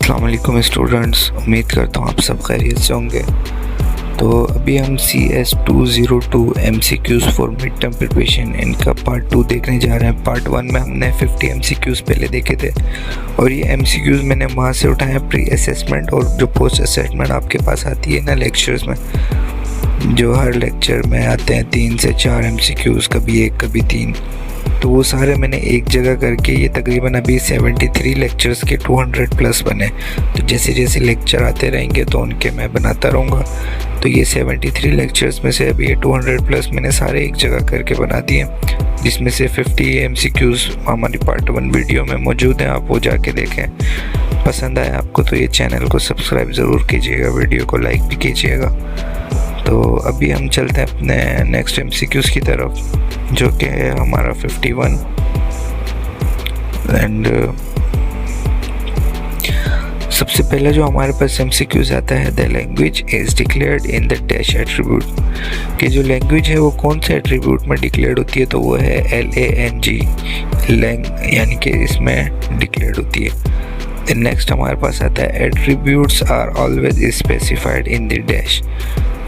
अस्सलाम वालेकुम स्टूडेंट्स, उम्मीद करता हूँ आप सब खैरियत से होंगे। तो अभी हम CS202 MCQs for mid term preparation इनका पार्ट 2 देखने जा रहे हैं। पार्ट 1 में हमने 50 MCQs पहले देखे थे और ये MCQs मैंने वहाँ से उठाए हैं प्री असेसमेंट और जो पोस्ट असेसमेंट आपके पास आती है ना लेक्चर्स में, जो हर लेक्चर में आते हैं 3 से 4 MCQs, कभी 1 कभी 3, तो वो सारे मैंने एक जगह करके ये तकरीबन अभी 73 लेक्चर्स के 200 प्लस बने। तो जैसे जैसे लेक्चर आते रहेंगे तो उनके मैं बनाता रहूँगा। तो ये 73 लेक्चर्स में से अभी ये 200 प्लस मैंने सारे एक जगह करके बना दिए, जिसमें से 50 MCQs हमारी पार्ट 1 वीडियो में मौजूद हैं। आप वो जाके देखें। पसंद आए आपको तो ये चैनल को सब्सक्राइब ज़रूर कीजिएगा, वीडियो को लाइक भी कीजिएगा। तो अभी हम चलते हैं अपने नेक्स्ट MCQs की तरफ, जो कि है हमारा 51 एंड सबसे पहला जो हमारे पास MCQs आता है, the language is declared in the dash attribute, कि जो लैंग्वेज है वो कौन से एट्रीब्यूट में डिक्लेयर्ड होती है, तो वो है LANG, लैंग, यानी कि इसमें डिक्लेयर्ड होती है। नेक्स्ट हमारे पास आता है attributes are always specified in the dash,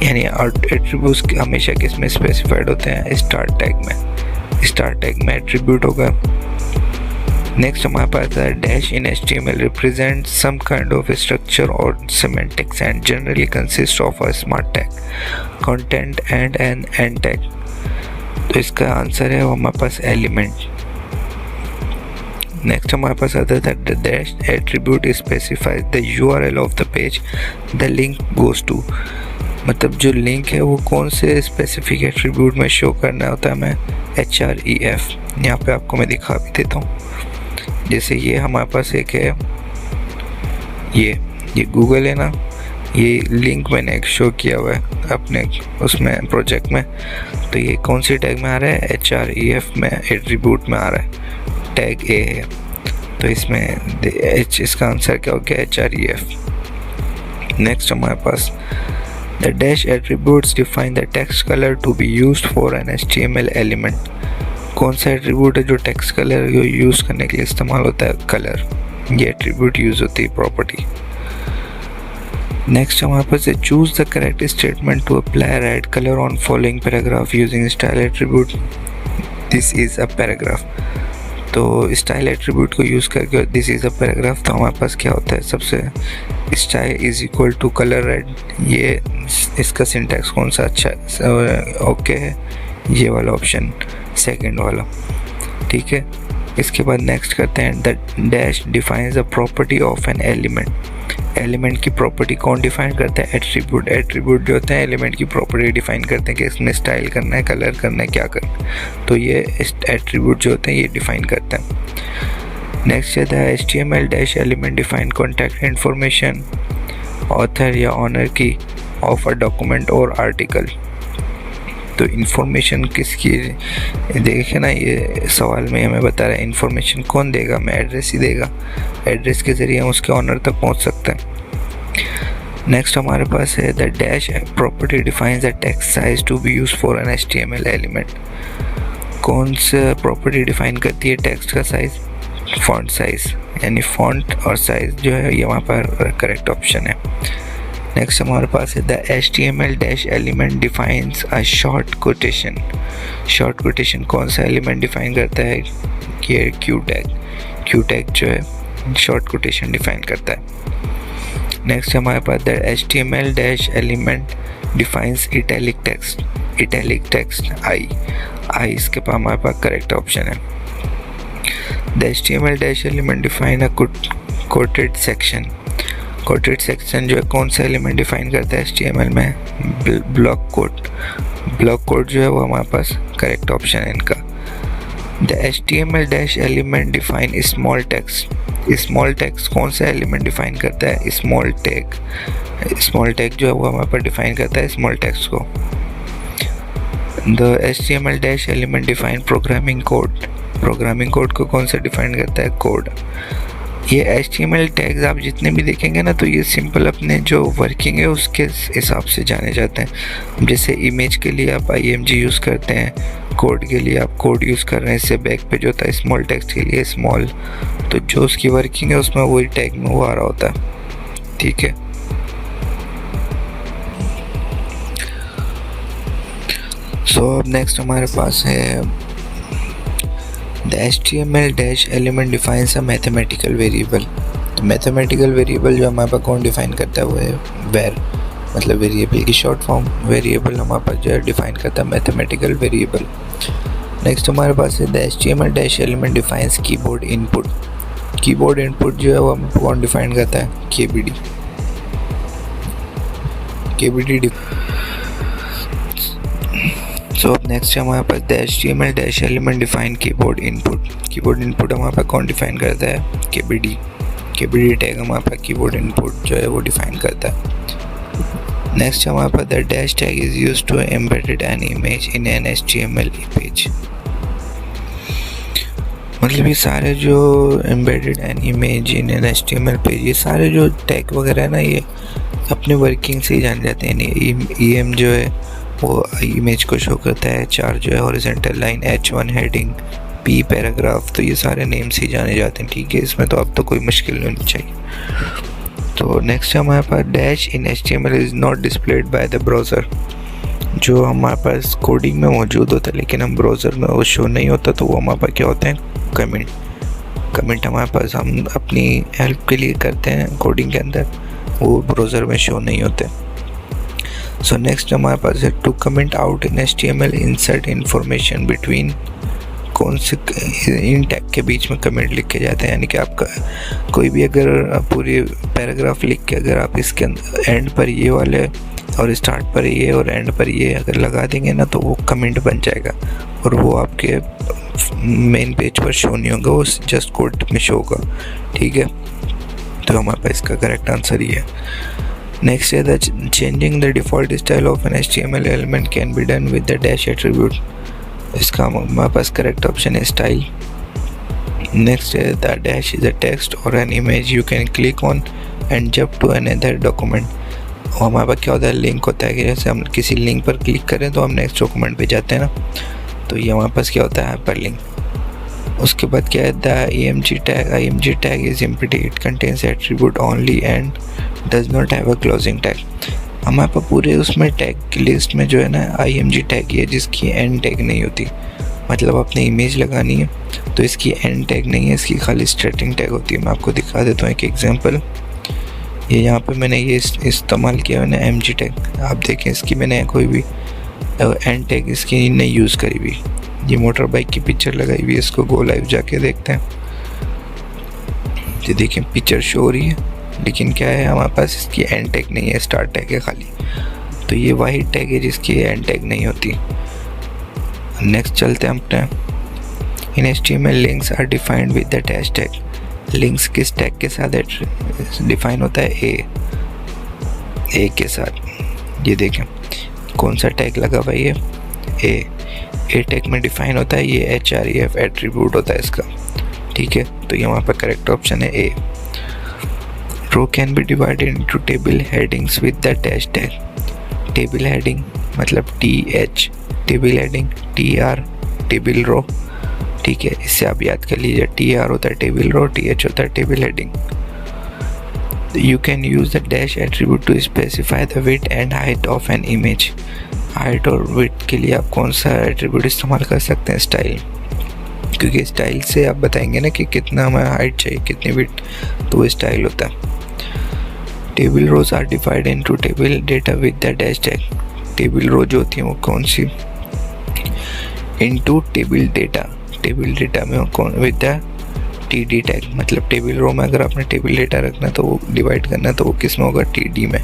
यानी एट्रीब्यूट्स हमेशा किस में स्पेसिफाइड होते हैं, स्टार्ट टैग में। स्टार्ट टैग में एट्रीब्यूट होगा। नेक्स्ट हमारे पास है dash in HTML represent some kind of structure और semantics and generally consist of a smart tag, content and an end tag. तो इसका आंसर है हमारे पास एलिमेंट। नेक्स्ट हमारे पास आता है the dash attribute specifies the URL of the page the link goes to, मतलब जो लिंक है वो कौन से स्पेसिफिक एट्रीब्यूट में शो करना होता है हमें, href। यहाँ पे आपको मैं दिखा भी देता हूँ। जैसे ये हमारे पास एक है, ये गूगल है ना, ये लिंक मैंने एक शो किया हुआ है अपने उसमें प्रोजेक्ट में। तो ये कौन सी टैग में आ रहा है, href में एट्रीब्यूट में आ रहा है, टैग A है। तो इसमें इसका आंसर क्या हो गया, href। नेक्स्ट हमारे पास the dash attributes define the text color to be used for an HTML element, कौन सा एट्रीब्यूट है जो टेक्स्ट कलर यूज़ करने के लिए इस्तेमाल होता है, कलर। ये एट्रीब्यूट यूज़ होती है प्रॉपर्टी। नेक्स्ट हमारे पास है choose the correct statement to apply red colour on following paragraph using style attribute, this is a paragraph. तो स्टाइल एट्रीब्यूट को यूज़ करके दिस इज़ अ पैराग्राफ, तो हमारे पास क्या होता है, सबसे style is equal to colour red. ये इसका सिंटैक्स कौन सा अच्छा ओके है, ये वाला ऑप्शन, सेकंड वाला, ठीक है। इसके बाद नेक्स्ट करते हैं the dash defines the property of an element. Element की प्रॉपर्टी कौन डिफाइन करता है, एट्रीब्यूट। एट्रीब्यूट जो होते हैं एलिमेंट की प्रॉपर्टी डिफाइन करते हैं कि इसमें स्टाइल करना है, कलर करना है, क्या करना है। तो ये एट्रीब्यूट जो होते हैं ये डिफाइन करते हैं। नेक्स्ट है the HTML dash element define contact information, author या ऑनर की ऑफ अ डॉक्यूमेंट और आर्टिकल। तो इन्फॉर्मेशन किसकी, देखे ना ये सवाल में हमें बता रहा है इन्फॉर्मेशन कौन देगा, हमें एड्रेस ही देगा। एड्रेस के ज़रिए हम उसके ऑनर तक पहुंच सकते हैं। नेक्स्ट हमारे पास है the dash property defines the text size to be used for an HTML element, कौन सा प्रॉपर्टी डिफाइन करती है टेक्स्ट का साइज, फॉन्ट साइज, यानी फॉन्ट और साइज जो है ये वहाँ पर करेक्ट ऑप्शन है। नेक्स्ट हमारे पास है the HTML dash element defines a short quotation. Short quotation कौन सा एलिमेंट डिफाइन करता है, ये क्यू टैग। क्यू टैग जो है शॉर्ट कोटेशन डिफाइन करता है। नेक्स्ट हमारे पास the HTML dash element defines italic text. Italic text I इसके पास हमारे पास करेक्ट ऑप्शन है। The HTML dash element define a quoted section. Quoted section जो है कौन सा एलिमेंट डिफाइन करता है HTML में, ब्लॉक कोड। ब्लॉक कोड जो है वो हमारे पास करेक्ट ऑप्शन है इनका। The HTML dash element define small text. Small text कौन सा एलिमेंट डिफाइन करता है, स्मॉल टैग। स्मॉल टैग जो है वो हमारे पास डिफाइन करता है स्मॉल टेक्स्ट को। The HTML dash element define programming code. Programming code को कौन सा डिफाइन करता है, कोड। ये HTML टैग्स आप जितने भी देखेंगे ना, तो ये सिंपल अपने जो वर्किंग है उसके हिसाब से जाने जाते हैं। जैसे इमेज के लिए आप img यूज़ करते हैं, कोड के लिए आप कोड यूज़ कर रहे हैं, इससे बैक पे जो होता है स्मॉल टेक्स्ट के लिए स्मॉल, तो जो उसकी वर्किंग है उसमें वही टैग में वो आ रहा होता है, ठीक है। सो अब नेक्स्ट हमारे पास है The HTML dash element defines a mathematical variable। तो मैथमेटिकल वेरिएबल जो हमारे पास कौन डिफाइन करता है वो है वेर, मतलब वेरिएबल की शॉर्ट फॉर्म। वेरिएबल हमारे पास जो है डिफाइन करता है मैथमेटिकल वेरिएबल। नेक्स्ट हमारे पास है the HTML dash element defines keyboard input. Keyboard input जो है वो हमें कौन डिफाइन करता है, KBD। सो अब नेक्स्ट हमारे पास the HTML dash element define keyboard input. Keyboard input हमारे पास कौन डिफाइन करता है, KBD। KBD टैग हमारे पास कीबोर्ड इनपुट जो है वो डिफाइन करता है। नेक्स्ट हमारे पास the dash tag is used to embedded an image in an HTML page. मतलब ये सारे जो embedded an image in an HTML page, ये सारे जो टैग वगैरह है ना, ये अपने वर्किंग से ही जान जाते हैं। EM जो है वो इमेज को शो करता है, HR जो है horizontal line, H1 heading, P paragraph, तो ये सारे नेम से ही जाने जाते हैं, ठीक है। इसमें तो अब तो कोई मुश्किल नहीं होनी चाहिए। तो नेक्स्ट हमारे पास dash in HTML is not displayed by the browser. जो हमारे पास कोडिंग में मौजूद होता है लेकिन हम ब्राउज़र में वो शो नहीं होता, तो वो हमारे पास क्या होते हैं, कमेंट हमारे पास हम अपनी हेल्प के लिए करते हैं कोडिंग के अंदर, वो ब्राउज़र में शो नहीं होते। सो नेक्स्ट हमारे पास है to comment out in HTML insert information between. कौन से इन टैग के बीच में कमेंट लिख के जाते हैं, यानी कि आपका कोई भी अगर पूरी पैराग्राफ लिख के अगर आप इसके एंड पर ये वाले और स्टार्ट पर ये और एंड पर ये अगर लगा देंगे ना, तो वो कमेंट बन जाएगा और वो आपके मेन पेज पर शो नहीं होगा, वो जस्ट कोड में शो होगा, ठीक है। तो हमारे पास इसका करेक्ट आंसर ही है। नेक्स्ट है the changing the default style of an HTML element can be done with the dash attribute. इसका हमारे पास करेक्ट ऑप्शन है स्टाइल। नेक्स्ट है the dash is a text or an image you can click on and jump to another document. और हमारे पास क्या होता है, लिंक होता है कि जैसे हम किसी लिंक पर क्लिक करें तो हम नेक्स्ट डॉक्यूमेंट पे जाते हैं ना, तो ये हमारे पास क्या होता है, हाइपर लिंक। उसके बाद क्या है the img tag is empty, it contains attribute only and does not have a closing tag. हमारे पास पूरे उसमें टैग की लिस्ट में जो है ना img टैग है जिसकी एंड टैग नहीं होती। मतलब आपने इमेज लगानी है तो इसकी एंड टैग नहीं है, इसकी खाली स्टार्टिंग टैग होती है। मैं आपको दिखा देता हूँ एक एग्जांपल। ये यहाँ पे मैंने ये इस्तेमाल किया है ना mg टैग, आप देखें इसकी मैंने कोई भी एंड टैग इसकी नहीं यूज़ करी हुई। ये मोटर बाइक की पिक्चर लगाई हुई है, इसको गो लाइव जाके देखते हैं। ये देखें पिक्चर शो हो रही है लेकिन क्या है हमारे पास इसकी एंड टैग नहीं है, स्टार्ट टैग है खाली। तो ये वही टैग है जिसकी एंड टैग नहीं होती। नेक्स्ट चलते हैं अपने। In HTML links are defined with the dash tag. Links किस टैग के साथ डिफाइन होता है, ए के साथ। ये देखें कौन सा टैग लगा हुआ है, ए टैग में डिफाइन होता है ये href एट्रीब्यूट होता है इसका, ठीक है। तो ये हमारे पास करेक्ट ऑप्शन है A. Row can be divided into table headings with the dash tag. Table heading मतलब TH, table heading TR, table row, ठीक है। इससे आप याद कर लीजिए, TR होता है टेबल रो, TH होता है table heading. You can use the dash attribute to specify the width and height of an image। Height और width के लिए आप कौन सा एट्रीब्यूट इस्तेमाल कर सकते हैं, स्टाइल, क्योंकि स्टाइल से आप बताएंगे ना कि कितना हमें हाइट चाहिए, कितनी width, तो वो स्टाइल होता है। Table rows are divide into table data with the dash tag. Table row जो होती है वो कौन सी, इनटू टेबल डेटा में कौन विद द TD टैग। मतलब टेबल रो में अगर आपने टेबल डेटा रखना तो वो डिवाइड करना तो वो किस में होगा, TD में।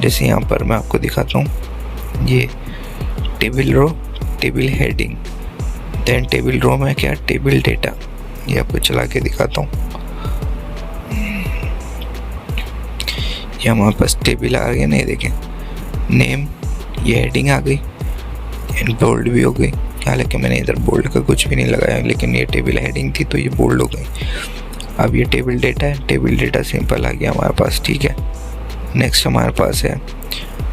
जैसे यहाँ पर मैं आपको दिखाता हूँ, ये table row, table heading, then table row में क्या, टेबल डेटा। ये आपको चला के दिखाता हूँ। ये हमारे पास टेबल आ गया, नहीं देखें नेम, ये हेडिंग आ गई, बोल्ड भी हो गई। हालांकि मैंने इधर बोल्ड का कुछ भी नहीं लगाया, लेकिन ये टेबल हेडिंग थी तो ये बोल्ड हो गई। अब ये टेबल डेटा है, टेबल डेटा सिंपल आ गया हमारे पास, ठीक है। नेक्स्ट हमारे पास है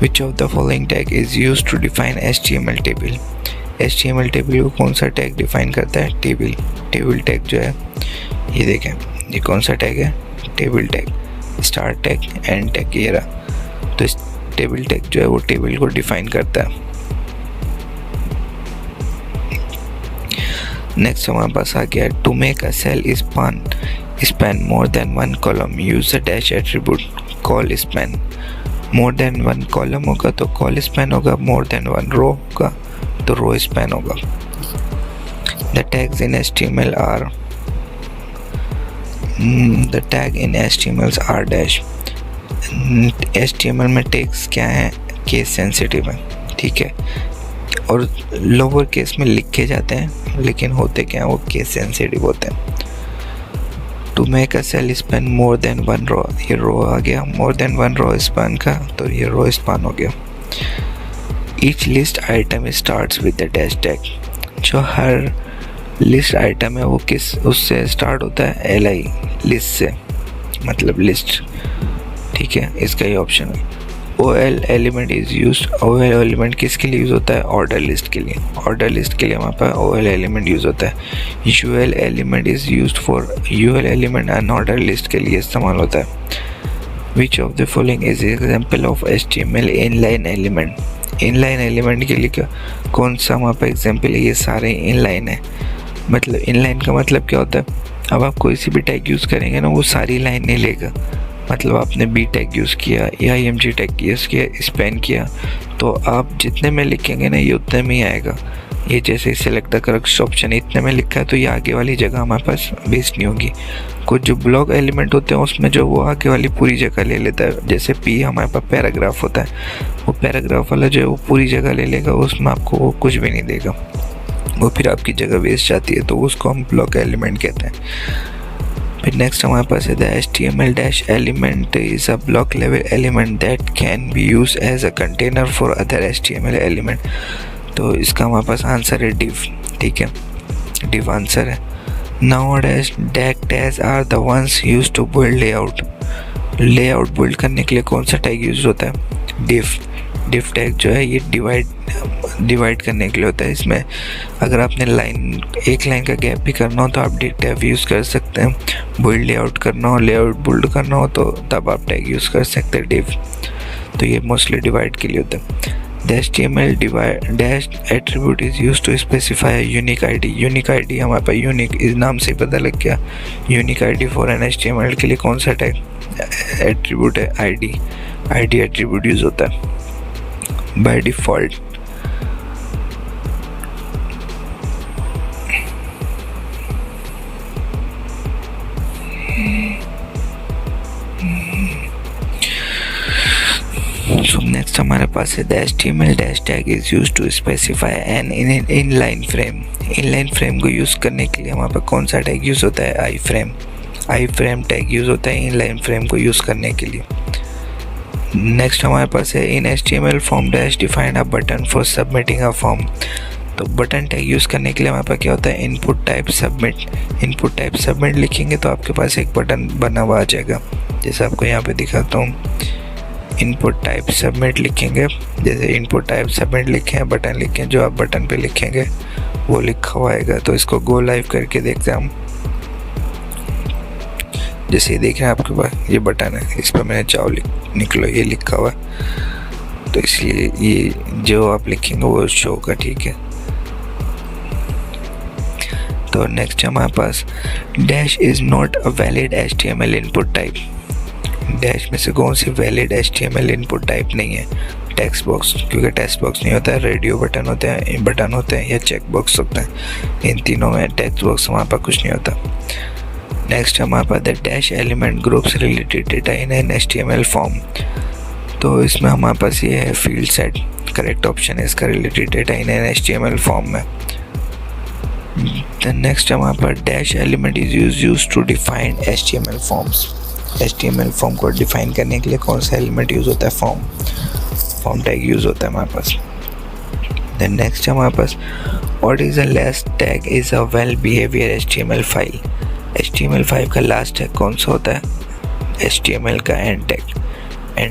which of the following tag is use to define HTML table. HTML table को कौन सा टैग डिफाइन करता है? टेबल। टेबल टैग जो है ये देखें, ये कौन सा टैग है? Table tag, start tag, and tag, ये रहा। तो इस टेबल टैग जो है वो टेबल को डिफाइन करता है। नेक्स्ट हमारे पास आ गया to make a cell span more than one column use the dash attribute col span. More than one column होगा तो कॉल स्पैन होगा, मोर देन वन रो होगा तो रो स्पैन होगा। The tags in HTML are the tag in HTML are dash. HTML में tags क्या है? Case sensitive है, ठीक है, और लोअर केस में लिखे जाते हैं, लेकिन होते क्या हैं? वो केस सेंसिटिव होते हैं। To make a cell span more than one row, ये रो आ गया, more than one row span का, तो ये रो स्पैन हो गया। Each list item starts with the dash tag. जो हर लिस्ट आइटम है वो किस उससे स्टार्ट होता है? LI, लिस्ट से, मतलब लिस्ट, ठीक है, इसका ही ऑप्शन है। OL element is use. OL element किसके लिए यूज़ होता है? ऑर्डर लिस्ट के लिए। ऑर्डर लिस्ट के लिए हमारे पास OL एलिमेंट यूज़ होता है। UL element is used for, UL element unordered list के लिए इस्तेमाल होता है। Which of the following is example of HTML inline element. Inline element के लिए कौन सा हमारे पास एग्जाम्पल है? ये सारे इनलाइन है। मतलब इनलाइन का मतलब क्या होता है? अब आप कोई सी भी टैग यूज़ करेंगे ना, वो सारी लाइन नहीं लेगा। मतलब आपने B टैग यूज़ किया या IMG टैग यूज़ किया, स्पैन किया, तो आप जितने में लिखेंगे ना ये उतने में ही आएगा। ये जैसे सेलेक्ट द करेक्ट ऑप्शन इतने में लिखा है तो ये आगे वाली जगह हमारे पास वेस्ट नहीं होगी। कुछ जो ब्लॉक एलिमेंट होते हैं उसमें जो वो आगे वाली पूरी जगह ले लेता है। जैसे P हमारे पास पैराग्राफ होता है, वो पैराग्राफ वाला जो है वो पूरी जगह ले लेगा, उसमें आपको वो कुछ भी नहीं देगा, वो फिर आपकी जगह वेस्ट जाती है, तो उसको हम ब्लॉक एलिमेंट कहते हैं। फिर नेक्स्ट हमारे पास है the HTML dash element is a block level element that can be use as a container for other HTML element. तो इसका हमारे पास आंसर है div, ठीक है, div आंसर है। Nowadays tags are the ones used to build layout। Layout build करने के लिए कौन सा टैग यूज होता है? div टैग जो है ये डिवाइड करने के लिए होता है। इसमें अगर आपने एक लाइन का गैप भी करना हो तो आप div टैग यूज़ कर सकते हैं। बिल्ड लेआउट करना हो, लेआउट बिल्ड करना हो तो तब आप टैग यूज़ कर सकते हैं div। तो ये मोस्टली डिवाइड के लिए होता है। The HTML dash attribute is used to specify a unique ID। unique ID हमारे पास unique इस नाम से पता लग गया। unique ID for an HTML के लिए कौन सा टैग एट्रीब्यूट है? ID एट्रीब्यूट यूज होता है बाय डिफ़ॉल्ट। So next हमारे पास है the HTML dash tag is used to specify an inline frame। inline frame को यूज़ करने के लिए हमारे पास कौन सा टैग यूज़ होता है? iframe टैग यूज़ होता है inline frame को यूज़ करने के लिए। नेक्स्ट हमारे पास है in HTML form dash define a button for submitting a form। तो बटन टैग यूज़ करने के लिए हमारे पास क्या होता है? इनपुट टाइप सबमिट लिखेंगे तो आपके पास एक बटन बना हुआ आ जाएगा। जैसे आपको यहाँ पे दिखाता हूँ, इनपुट टाइप सबमिट लिखेंगे, जैसे इनपुट टाइप सबमिट लिखें, बटन लिखें, जो आप बटन पे लिखेंगे वो लिखा हुआ आएगा। तो इसको गो लाइव करके देखते हैं हम। जैसे ये देख रहे हैं आपके पास ये बटन है, इस पर मैंने चाओ निकलो ये लिखा हुआ है, तो इसलिए ये जो आप लिखेंगे वो शो होगा, ठीक है। तो नेक्स्ट हमारे पास dash is not a valid HTML input type. Dash में से कौन सी वैलिड HTML इनपुट टाइप नहीं है? टेक्स्ट बॉक्स, क्योंकि टेक्स्ट बॉक्स नहीं होता है, रेडियो बटन होते हैं या चेक बॉक्स होता है। इन तीनों में टेक्स्ट बॉक्स हमारे पास कुछ नहीं होता। नेक्स्ट हमारे पास the dash element groups related data in an HTML form. तो इसमें हमारे पास ये है फील्ड सेट, करेक्ट ऑप्शन है इसका, related data in an HTML form में। नेक्स्ट हमारे पास dash element is use to define HTML forms. HTML form को डिफाइन करने के लिए कौन सा एलिमेंट यूज़ होता है? फॉर्म टैग यूज़ होता है हमारे पास। देन नेक्स्ट हमारे पास what is a less tag is a well behaviour HTML file. HTML5 का लास्ट टैग कौन सा होता है? HTML का एंड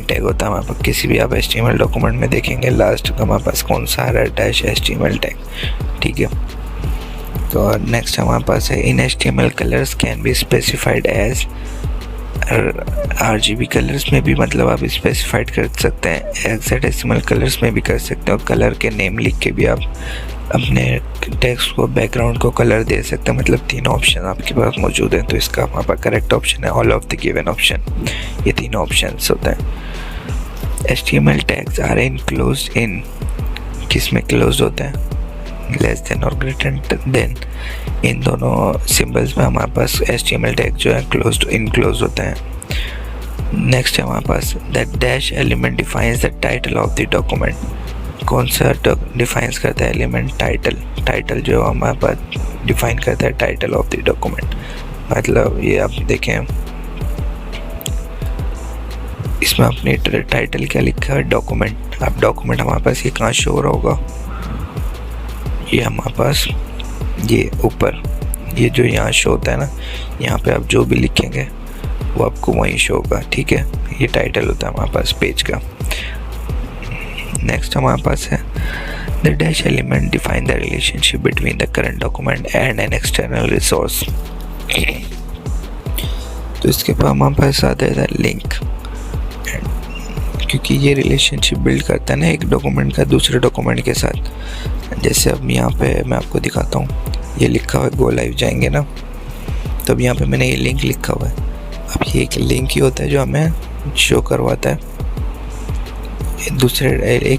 टैग होता है हमारे पास। किसी भी आप HTML डॉक्यूमेंट में देखेंगे लास्ट का हमारे पास कौन सा आ रहा है? -HTML टैग, ठीक है। तो नेक्स्ट हमारे पास है in HTML colours can be specified as RGB colours में भी मतलब आप स्पेसिफाइड कर सकते हैं, hexadecimal कलर्स में भी कर सकते हैं, और कलर के नेम लिख के भी आप अपने टेक्स्ट को बैकग्राउंड को कलर दे सकते हैं। मतलब तीनों ऑप्शन आपके पास मौजूद हैं। तो इसका हमारे पास करेक्ट ऑप्शन है all of the given option. ये तीनों ऑप्शन होते हैं। HTML टैग्स आर इनक्लोज्ड इन, किस में क्लोज होते हैं? लेस देन और ग्रेटर देन, इन दोनों सिंबल्स में हमारे पास HTML टैग जो है इनक्लोज होते हैं। नेक्स्ट है हमारे पास that dash element defines the title of the document. कौन सा डिफाइंस करता है एलिमेंट? टाइटल जो हमारे पास डिफाइन करता है टाइटल ऑफ द डॉक्यूमेंट। मतलब ये आप देखें, इसमें अपने टाइटल क्या लिखा है? डॉक्यूमेंट। अब डॉक्यूमेंट हमारे पास ये कहाँ शो हो रहा होगा? ये हमारे पास ये ऊपर, ये जो यहाँ शो होता है ना, यहाँ पे आप जो भी लिखेंगे वो आपको वहीं शो होगा, ठीक है। ये टाइटल होता है हमारे पास पेज का। नेक्स्ट हमारे पास है the dash element define the relationship between the current document and an external resource. तो इसके बाद हमारे पास आता है लिंक, क्योंकि ये रिलेशनशिप बिल्ड करता है ना एक डॉक्यूमेंट का दूसरे डॉक्यूमेंट के साथ। जैसे अब यहाँ पे मैं आपको दिखाता हूँ, ये लिखा हुआ है गो लाइव जाएंगे ना, तो अब यहाँ पे मैंने ये लिंक लिखा हुआ है। अब ये एक लिंक ही होता है जो हमें शो करवाता है दूसरे एक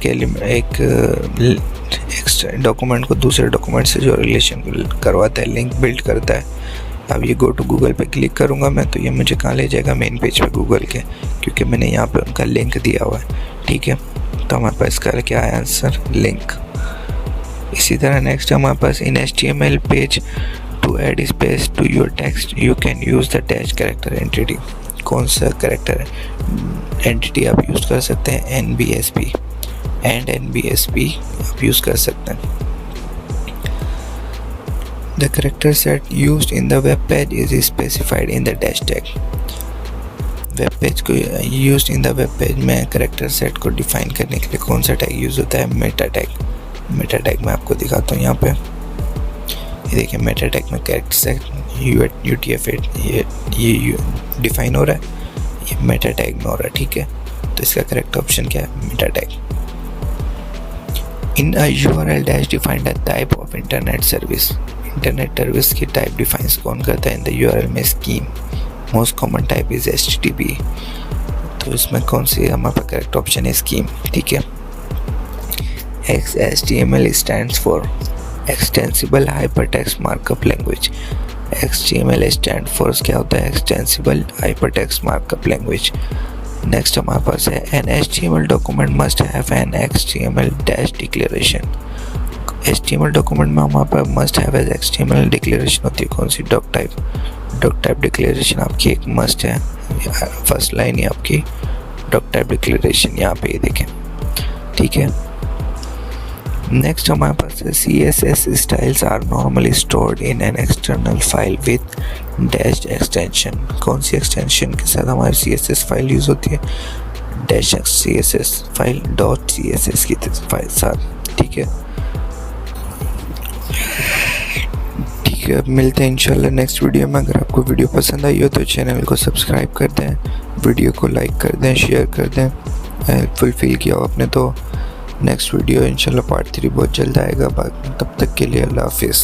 डॉक्यूमेंट को दूसरे डॉक्यूमेंट से जो रिलेशन करवाता है, लिंक बिल्ड करता है। अब ये गो टू गूगल पे क्लिक करूँगा मैं, तो ये मुझे कहाँ ले जाएगा? मेन पेज पे गूगल के, क्योंकि मैंने यहाँ पे उनका लिंक दिया हुआ है, ठीक है। तो हमारे पास इसका क्या है आंसर? लिंक। इसी तरह नेक्स्ट हमारे पास in HTML page to add space to your text you can use the dash character entity. कौन सा कैरेक्टर एंटिटी आप यूज़ कर सकते हैं? NBSP एंड NBSP आप यूज़ कर सकते हैं। The character set used in the web page is specified in the dash tag. Web page को use in the web page में करेक्टर सेट को डिफाइन करने के लिए कौन सा टैग यूज़ होता है? मेटा टैग मैं आपको दिखाता हूँ यहाँ पे। ये देखिए मेटा टैग में करेक्टर सेट UTF-8 ये डिफाइन हो रहा है, ये मेटा टैग में हो रहा है, ठीक है। तो इसका करेक्ट ऑप्शन क्या है? Meta tag. In a URL dash define the type of internet service. Internet service की टाइप डिफाइंस कौन करता है? इन द URL में scheme. Most common type is HTTP। तो इसमें कौन सी हमारे पास करेक्ट ऑप्शन है? स्कीम, ठीक है। XHTML stands for extensible hypertext markup language. XHTML stand for क्या होता है? Extensible hypertext markup language. Next हमारे पास है N HTML document must have an HTML dash declaration. HTML document में हमारे पास must have as HTML declaration होती है। कौन सी? डॉक टाइप डिक्लेरेशन आपकी एक मस्ट है। फर्स्ट लाइन ही आपकी डॉक टाइप डिक्लेरेशन यहाँ पे ये देखें, ठीक है। नेक्स्ट हमारे पास है CSS styles are normally stored in an external file with dash extension. कौन सी एक्सटेंशन के साथ हमारी CSS फाइल यूज़ होती है? डैश CSS फाइल .css की फाइल साथ, ठीक है। मिलते हैं इंशाल्लाह नेक्स्ट वीडियो में। अगर आपको वीडियो पसंद आई हो तो चैनल को सब्सक्राइब कर दें, वीडियो को लाइक कर दें, शेयर कर दें। हेल्पफुल फील किया हो आपने तो नेक्स्ट वीडियो इंशाल्लाह पार्ट 3 बहुत जल्द आएगा। तब तक के लिए अल्लाह हाफिज़।